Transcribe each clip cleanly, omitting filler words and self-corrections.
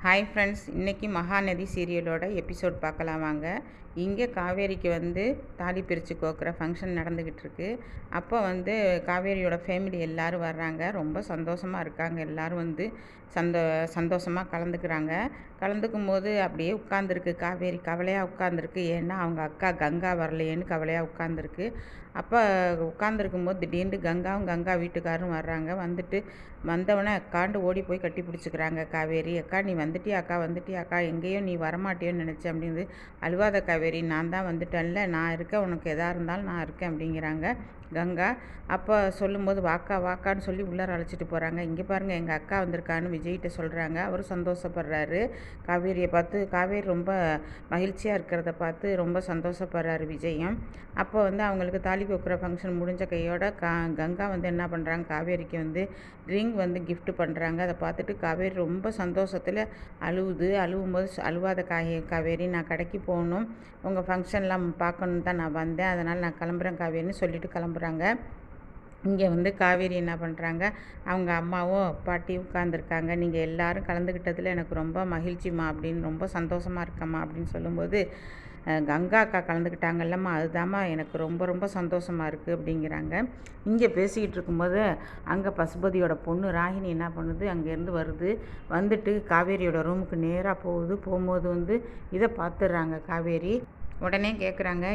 Hi friends, இன்றைக்கி Mahanadi சீரியலோட episode பார்க்கலாம் வாங்க. இங்கே காவேரிக்கு தாலி பிரித்து கோக்குற ஃபங்க்ஷன் நடந்துக்கிட்டு இருக்கு. அப்போ காவேரியோட ஃபேமிலி எல்லோரும் வர்றாங்க. ரொம்ப சந்தோஷமாக இருக்காங்க. எல்லோரும் சந்தோஷமாக கலந்துக்கிறாங்க. கலந்துக்கும் போது அப்படியே உட்காந்துருக்கு காவேரி கவலையாக உட்காந்துருக்கு. ஏன்னா அவங்க அக்கா கங்கா வரலையேன்னு கவலையாக உட்காந்துருக்கு. அப்போ உட்காந்துருக்கும்போது திடீர்னு கங்கா வீட்டுக்காரரும் வர்றாங்க. வந்தவொடனே அக்காண்டு ஓடி போய் கட்டி பிடிச்சிக்கிறாங்க காவேரி. அக்கா நீ வந்துட்டியாக்கா, எங்கேயோ நீ வரமாட்டியோன்னு நினச்சேன் அப்படின்னு. அழுவாத காவேரி, நான் தான் வந்துட்டேன்ல, நான் இருக்கேன், உனக்கு எதாக இருந்தாலும் நான் இருக்கேன் அப்படிங்கிறாங்க கங்கா. அப்போ சொல்லும்போது வாக்கான்னு சொல்லி உள்ளார அழைச்சிட்டு போகிறாங்க. இங்கே பாருங்கள் எங்கள் அக்கா வந்திருக்கான்னு விஜய்கிட்ட சொல்கிறாங்க. அவரும் சந்தோஷப்படுறாரு. காவேரியை பார்த்து காவேரி ரொம்ப மகிழ்ச்சியாக இருக்கிறத பார்த்து ரொம்ப சந்தோஷப்படுறாரு விஜயம். அப்போ அவங்களுக்கு தாலி கோக்குற ஃபங்க்ஷன் முடிஞ்ச கையோட கங்கா என்ன பண்ணுறாங்க, காவேரிக்கு ரிங் கிஃப்ட் பண்ணுறாங்க. அதை பார்த்துட்டு காவேரி ரொம்ப சந்தோஷத்தில் அழுவும்போது அழுவாத காவேரி, நான் கடைக்கு போகணும், உங்கள் ஃபங்க்ஷன்லாம் பார்க்கணும் தான் நான் வந்தேன், அதனால் நான் கிளம்புறேன் காவேரின்னு சொல்லிட்டு கிளம்புறாங்க. இங்கே காவேரி என்ன பண்ணுறாங்க, அவங்க அம்மாவும் பாட்டியும் உட்காந்துருக்காங்க. நீங்கள் எல்லோரும் கலந்துக்கிட்டதில் எனக்கு ரொம்ப மகிழ்ச்சிம்மா அப்படின்னு, ரொம்ப சந்தோஷமாக இருக்கம்மா அப்படின்னு சொல்லும்போது, கங்கா அக்கா கலந்துக்கிட்டாங்கல்லம்மா, அதுதாம்மா எனக்கு ரொம்ப ரொம்ப சந்தோஷமாக இருக்குது அப்படிங்கிறாங்க. இங்கே பேசிக்கிட்டு இருக்கும்போது அங்கே பசுபதியோட பொண்ணு ராகினி என்ன பண்ணுது, அங்கேருந்து வருது. வந்துட்டு காவேரியோட ரூமுக்கு நேராக போகும்போது இதை பார்த்துடுறாங்க காவேரி. உடனே கேட்குறாங்க,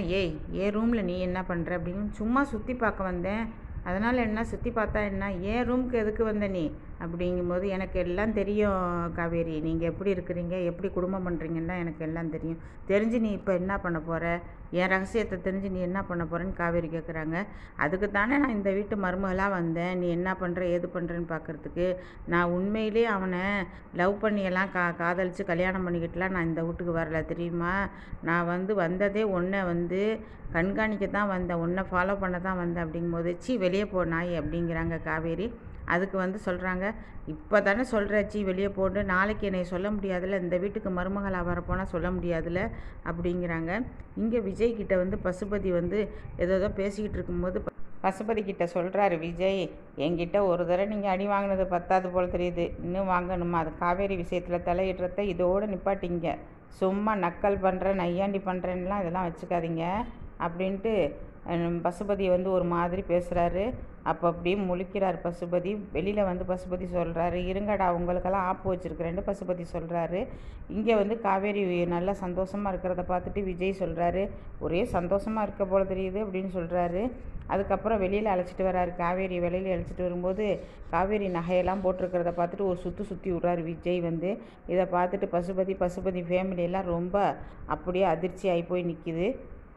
ஏன் ரூமில் நீ என்ன பண்ணுற அப்படின்னு. சும்மா சுற்றி பார்க்க வந்தேன், அதனால் என்ன, சுற்றி பார்த்தா என்ன, ஏன் ரூமுக்கு எதுக்கு வந்த நீ அப்படிங்கும்போது, எனக்கு எல்லாம் தெரியும் காவேரி, நீங்கள் எப்படி இருக்கிறீங்க, எப்படி குடும்பம் பண்ணுறீங்கன்னா எனக்கு எல்லாம் தெரியும். தெரிஞ்சு நீ இப்போ என்ன பண்ண போகிற, என் ரகசியத்தை தெரிஞ்சு நீ என்ன பண்ண போகிறேன்னு காவேரி கேட்குறாங்க. அதுக்கு தானே நான் இந்த வீட்டு மருமகளாக வந்தேன், நீ என்ன பண்ணுற ஏது பண்ணுறேன்னு பார்க்குறதுக்கு. நான் உண்மையிலே அவனை லவ் பண்ணியெல்லாம் காதலித்து கல்யாணம் பண்ணிக்கிட்டுலாம் நான் இந்த வீட்டுக்கு வரல தெரியுமா. நான் வந்ததே உன்னை கண்காணிக்க தான் வந்தேன், உன்னை ஃபாலோ பண்ண தான் வந்தேன் அப்படிங்கும்போது, வெளியே போ நாய் அப்படிங்கிறாங்க காவேரி. அதுக்கு சொல்கிறாங்க, இப்போ தானே சொல்கிறச்சி வெளியே போட்டு, நாளைக்கு என்னை சொல்ல முடியாதுல்ல, இந்த வீட்டுக்கு மருமகளாக வரப்போனால் சொல்ல முடியாதுல்ல அப்படிங்கிறாங்க. இங்கே விஜய்கிட்ட பசுபதி ஏதோ பேசிக்கிட்டு இருக்கும்போது பசுபதி கிட்ட சொல்கிறாரு விஜய், என்கிட்ட ஒரு தடவை நீங்கள் அடி வாங்கினது பத்தாது போல் தெரியுது, இன்னும் வாங்கணுமா, அது காவேரி விஷயத்தில் தலையிடுறத இதோடு நிப்பாட்டிங்க, சும்மா நக்கல் பண்ணுறேன் நையாண்டி பண்ணுறேன்லாம் இதெல்லாம் வச்சுக்காதீங்க அப்படின்ட்டு பசுபதி ஒரு மாதிரி பேசுகிறாரு. அப்போ அப்படியே முழிக்கிறார் பசுபதி. வெளியில் பசுபதி சொல்கிறாரு, இருங்கடா உங்களுக்கெல்லாம் ஆப்பு வச்சுருக்கிறேன்னு பசுபதி சொல்கிறாரு. இங்கே காவேரி நல்லா சந்தோஷமாக இருக்கிறத பார்த்துட்டு விஜய் சொல்கிறாரு, ஒரே சந்தோஷமாக இருக்க போல தெரியுது அப்படின்னு சொல்கிறாரு. அதுக்கப்புறம் வெளியில் அழைச்சிட்டு வர்றாரு காவேரி. வெளியில் அழைச்சிட்டு வரும்போது காவேரி நகையெல்லாம் போட்டிருக்கிறத பார்த்துட்டு ஒரு சுற்றி விட்றாரு விஜய். இதை பார்த்துட்டு பசுபதி ஃபேமிலியெல்லாம் ரொம்ப அப்படியே அதிர்ச்சி ஆகி போய் நிற்கிது.